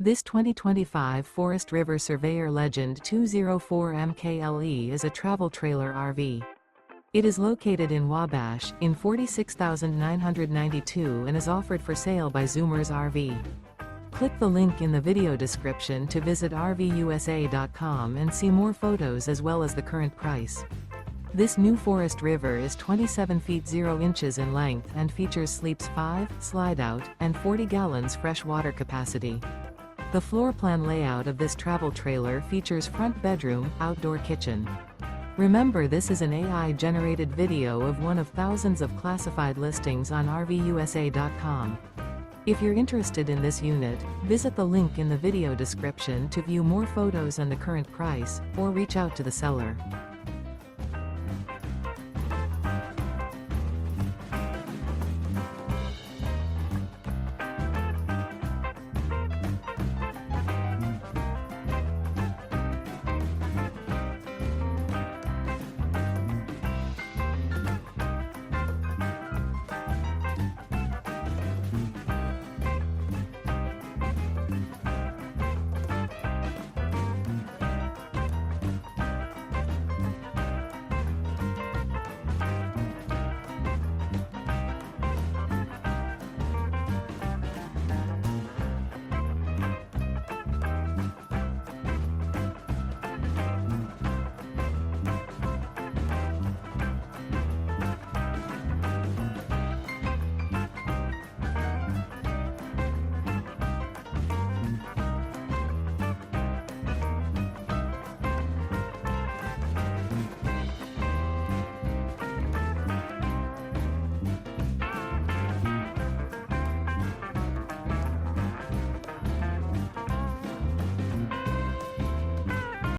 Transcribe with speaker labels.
Speaker 1: This 2025 Forest River Surveyor Legend 204 MKLE is a travel trailer RV. It is located in Wabash, in 46,992 and is offered for sale by Zoomers RV. Click the link in the video description to visit RVUSA.com and see more photos as well as the current price. This new Forest River is 27 feet 0 inches in length and features sleeps 5, Slideout, and 40 gallons fresh water capacity. The floor plan layout of this travel trailer features front bedroom, outdoor kitchen. Remember, this is an AI-generated video of one of thousands of classified listings on RVUSA.com. If you're interested in this unit, visit the link in the video description to view more photos and the current price, or reach out to the seller.